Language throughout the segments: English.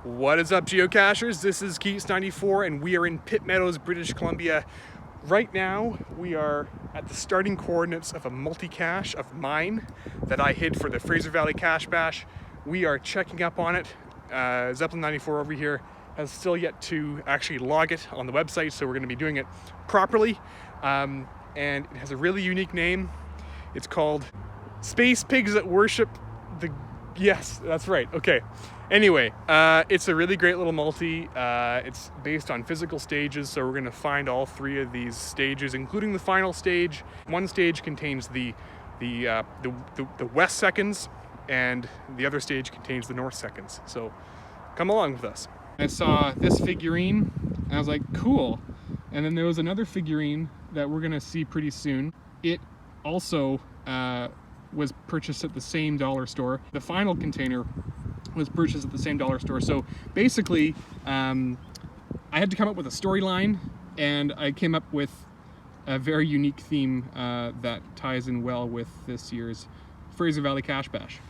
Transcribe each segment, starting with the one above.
What is up, geocachers? This is Keats94 and we are in Pitt Meadows, British Columbia. Right now we are at the starting coordinates of a multi-cache of mine that I hid for the Fraser Valley Cache Bash. We are checking up on it. Zeppelin94 over here has still yet to actually log it on the website, so we're going to be doing it properly. And it has a really unique name. It's called Space Pigs That Worship the... Yes, that's right. Okay. Anyway, it's a really great little multi. It's based on physical stages, so we're going to find all three of these stages, including the final stage. One stage contains the west seconds, and the other stage contains the north seconds. So come along with us. I saw this figurine, and I was like, cool. And then there was another figurine that we're going to see pretty soon. It also was purchased at the same dollar store. The final container was purchased at the same dollar store. So basically, I had to come up with a storyline, and I came up with a very unique theme that ties in well with this year's Fraser Valley Cache Bash.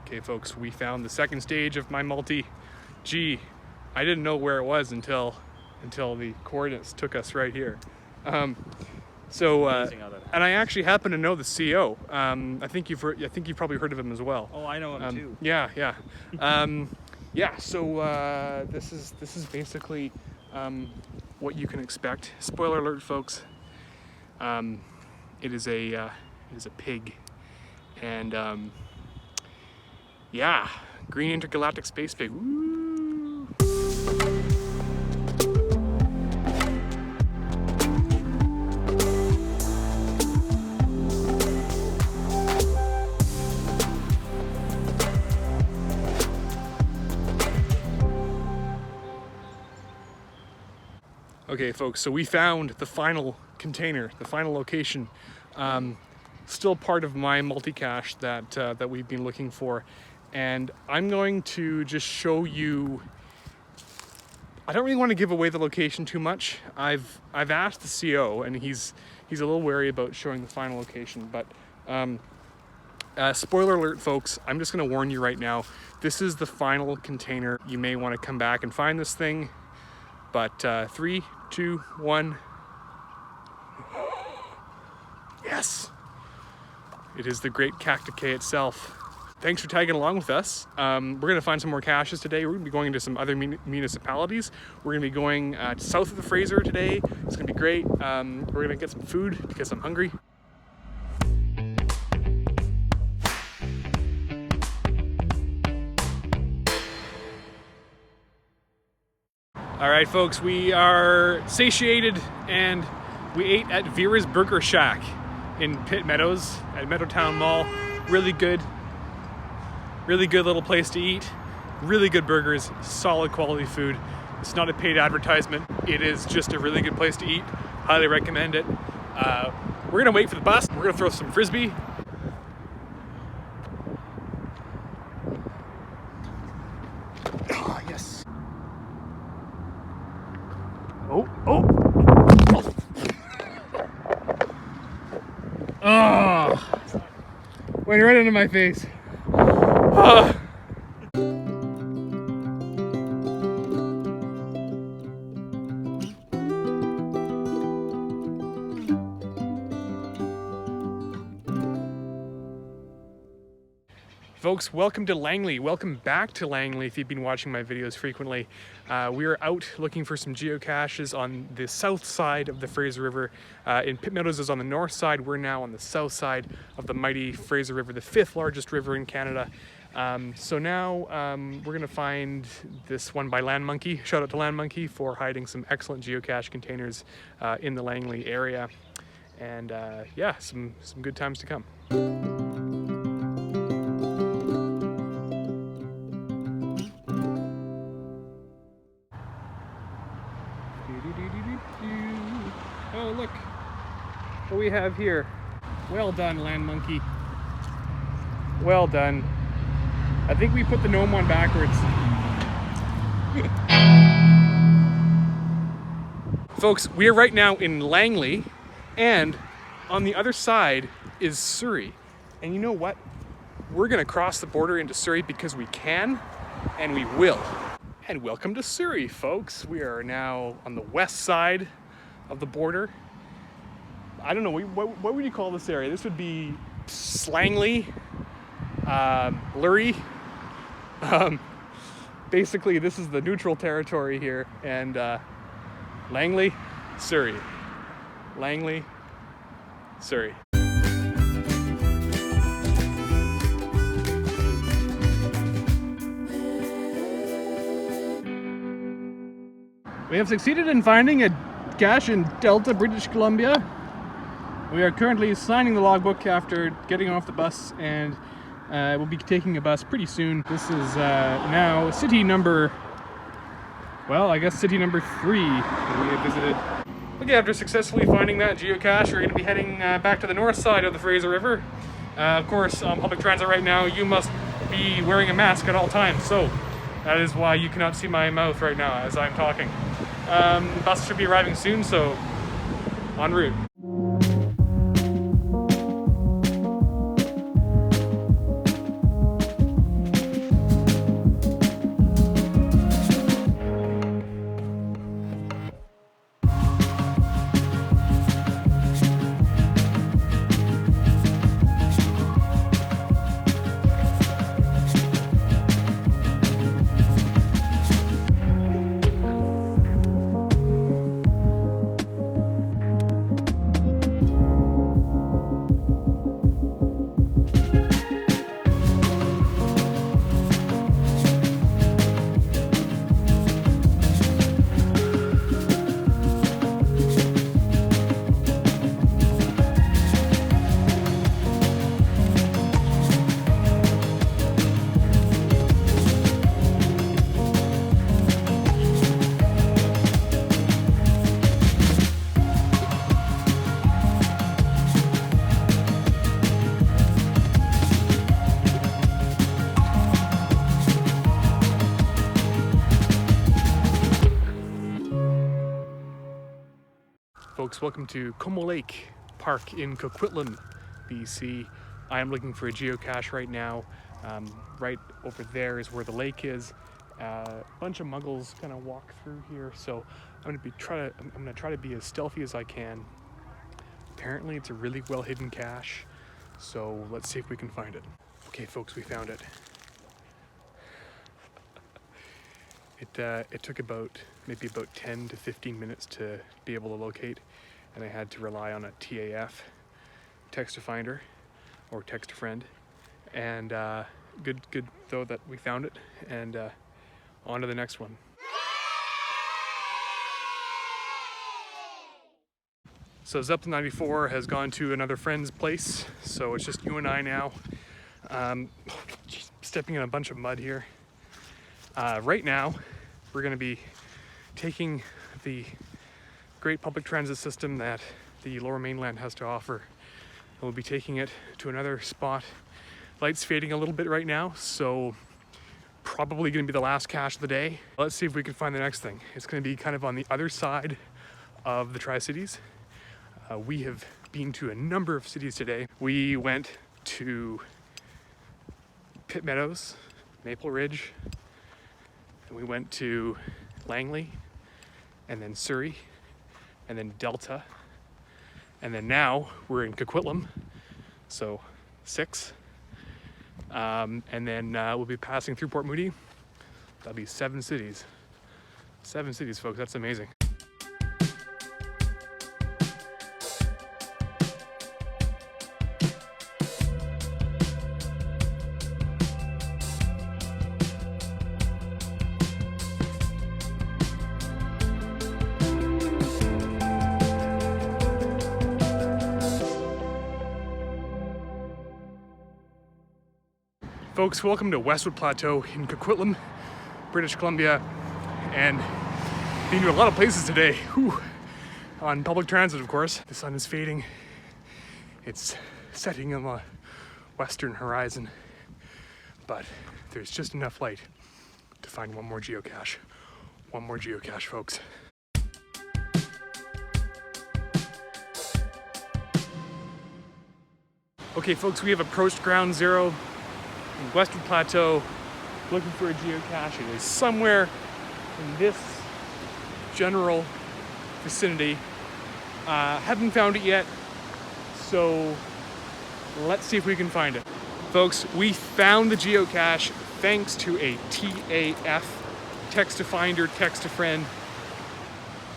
Okay folks, we found the second stage of my multi. Gee, I didn't know where it was until the coordinates took us right here. And I actually happen to know the CO. I think you've probably heard of him as well. Oh, I know him too. Yeah. Yeah. So this is basically what you can expect. Spoiler alert, folks. It is a pig, and yeah, green intergalactic space pig. Woo! Okay, folks, so we found the final container, the final location. Still part of my multi-cache that we've been looking for. And I'm going to just show you, I don't really want to give away the location too much. I've asked the CO, and he's a little wary about showing the final location, but spoiler alert, folks, I'm just going to warn you right now, this is the final container. You may want to come back and find this thing, but 3, 2, 1. Yes! It is the great Cacticae itself. Thanks for tagging along with us. We're going to find some more caches today. We're going to be going into some other municipalities. We're going to be going south of the Fraser today. It's going to be great. We're going to get some food because I'm hungry. All right, folks, we are satiated and we ate at Veer's Burger Shack in Pitt Meadows at Meadowtown Mall. Really good little place to eat. Really good burgers, solid quality food. It's not a paid advertisement. It is just a really good place to eat. Highly recommend it. We're gonna wait for the bus. We're gonna throw some frisbee. Oh, yes. Oh. Oh, went right into my face. Folks, welcome to Langley. Welcome back to Langley if you've been watching my videos frequently. We are out looking for some geocaches on the south side of the Fraser River. In Pitt Meadows is on the north side. We're now on the south side of the mighty Fraser River, the 5th largest river in Canada. So now we're gonna find this one by Land Monkey. Shout out to Land Monkey for hiding some excellent geocache containers in the Langley area. And yeah, some good times to come. Oh, look what we have here. Well done, land monkey. Well done. I think we put the gnome one backwards. Folks, we are right now in Langley, and on the other side is Surrey. And you know what? We're gonna cross the border into Surrey because we can, and we will. And welcome to Surrey, folks. We are now on the west side of the border. I don't know, what would you call this area? This would be Langley, Lurie. Basically, this is the neutral territory here, and Langley, Surrey. Langley, Surrey. We have succeeded in finding a cache in Delta, British Columbia. We are currently signing the logbook after getting off the bus, and we'll be taking a bus pretty soon. This is now city number, well, I guess city number 3 that we have visited. Okay, after successfully finding that geocache, we're going to be heading back to the north side of the Fraser River. Of course, on public transit right now, you must be wearing a mask at all times, so that is why you cannot see my mouth right now as I'm talking. Bus should be arriving soon, so en route. Folks, welcome to Como Lake Park in Coquitlam, BC. I am looking for a geocache right now. Right over there is where the lake is. A bunch of muggles kind of walk through here, so I'm gonna try to be as stealthy as I can. Apparently, it's a really well hidden cache, so let's see if we can find it. Okay, folks, we found it. It took maybe about 10 to 15 minutes to be able to locate, and I had to rely on a TAF, text to finder, or text to friend. And good though that we found it, and on to the next one. So Zeppelin 94 has gone to another friend's place, so it's just you and I now. Stepping in a bunch of mud here. Right now, we're going to be taking the great public transit system that the Lower Mainland has to offer. And we'll be taking it to another spot. Light's fading a little bit right now, so probably going to be the last cache of the day. Let's see if we can find the next thing. It's going to be kind of on the other side of the Tri-Cities. We have been to a number of cities today. We went to Pitt Meadows, Maple Ridge, and we went to Langley, and then Surrey, and then Delta, and then now we're in Coquitlam, so 6. And then we'll be passing through Port Moody. That'll be 7 cities. 7 cities, folks, that's amazing. Folks, welcome to Westwood Plateau in Coquitlam, British Columbia, and been to a lot of places today. Whew. On public transit, of course. The sun is fading. It's setting on the western horizon, but there's just enough light to find one more geocache. One more geocache, folks. Okay, folks, we have approached ground zero in Western Plateau, looking for a geocache. It is somewhere in this general vicinity. Haven't found it yet, so let's see if we can find it. Folks, we found the geocache thanks to a TAF, text to finder, text to friend.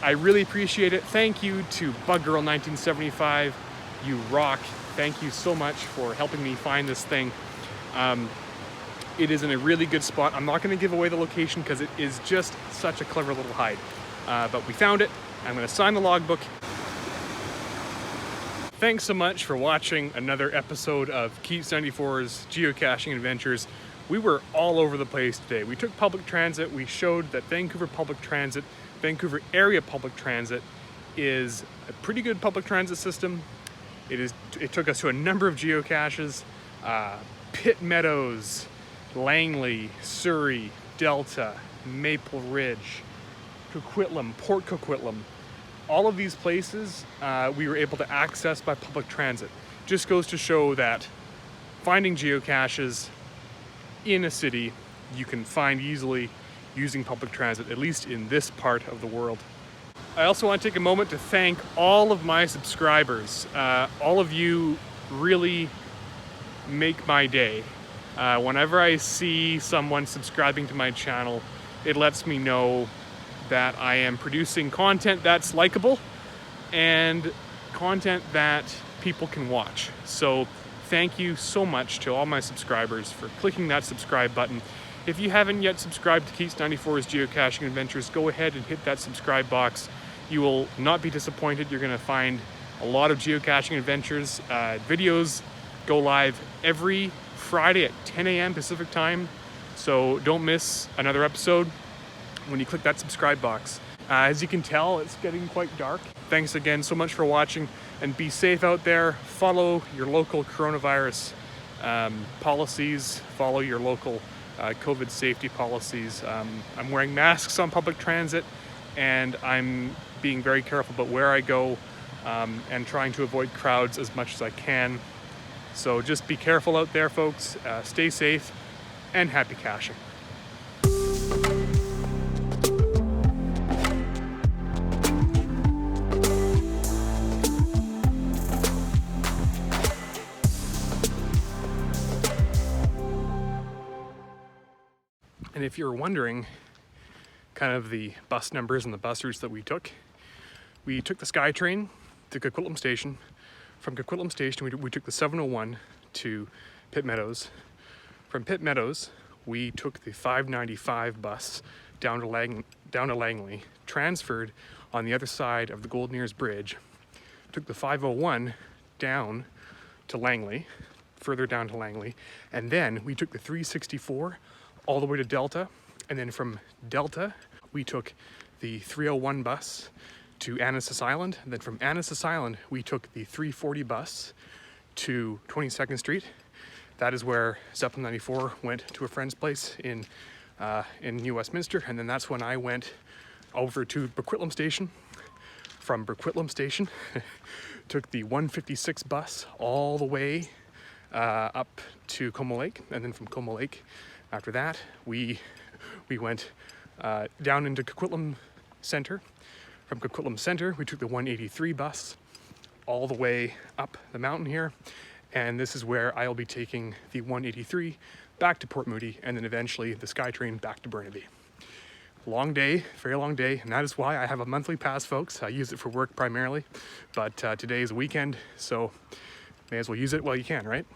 I really appreciate it. Thank you to Bugirl1975. You rock. Thank you so much for helping me find this thing. It is in a really good spot. I'm not going to give away the location because it is just such a clever little hide. But we found it. I'm going to sign the logbook. Thanks so much for watching another episode of Keats94’s geocaching adventures. We were all over the place today. We took public transit. We showed that Vancouver public transit, Vancouver area public transit, is a pretty good public transit system. It took us to a number of geocaches, Pitt Meadows, Langley, Surrey, Delta, Maple Ridge, Coquitlam, Port Coquitlam. All of these places we were able to access by public transit. Just goes to show that finding geocaches in a city you can find easily using public transit, at least in this part of the world. I also want to take a moment to thank all of my subscribers. All of you really make my day. Whenever I see someone subscribing to my channel, it lets me know that I am producing content that's likable and content that people can watch. So thank you so much to all my subscribers for clicking that subscribe button. If you haven't yet subscribed to Keats94’s Geocaching Adventures, go ahead and hit that subscribe box. You will not be disappointed. You're going to find a lot of geocaching adventures. Videos go live every Friday at 10 a.m. Pacific time, so don't miss another episode when you click that subscribe box. As you can tell, it's getting quite dark. Thanks again so much for watching, and be safe out there. Follow your local coronavirus policies. Follow your local COVID safety policies. I'm wearing masks on public transit, and I'm being very careful about where I go and trying to avoid crowds as much as I can. So just be careful out there, folks. Stay safe, and happy caching. And if you're wondering kind of the bus numbers and the bus routes that we took the SkyTrain to Coquitlam Station. From Coquitlam Station, we took the 701 to Pitt Meadows. From Pitt Meadows, we took the 595 bus down to Langley, transferred on the other side of the Golden Ears Bridge, took the 501 down to Langley, further down to Langley, and then we took the 364 all the way to Delta, and then from Delta, we took the 301 bus to Annacis Island. And then from Annacis Island, we took the 340 bus to 22nd Street. That is where Zeppelin 94 went to a friend's place in New Westminster. And then that's when I went over to Burquitlam Station. From Burquitlam Station, took the 156 bus all the way up to Como Lake. And then from Como Lake, after that, we went down into Coquitlam Center. From Coquitlam Center, we took the 183 bus all the way up the mountain here. And this is where I'll be taking the 183 back to Port Moody, and then eventually the SkyTrain back to Burnaby. Long day, very long day, and that is why I have a monthly pass, folks. I use it for work primarily, but today is a weekend, so may as well use it while you can, right?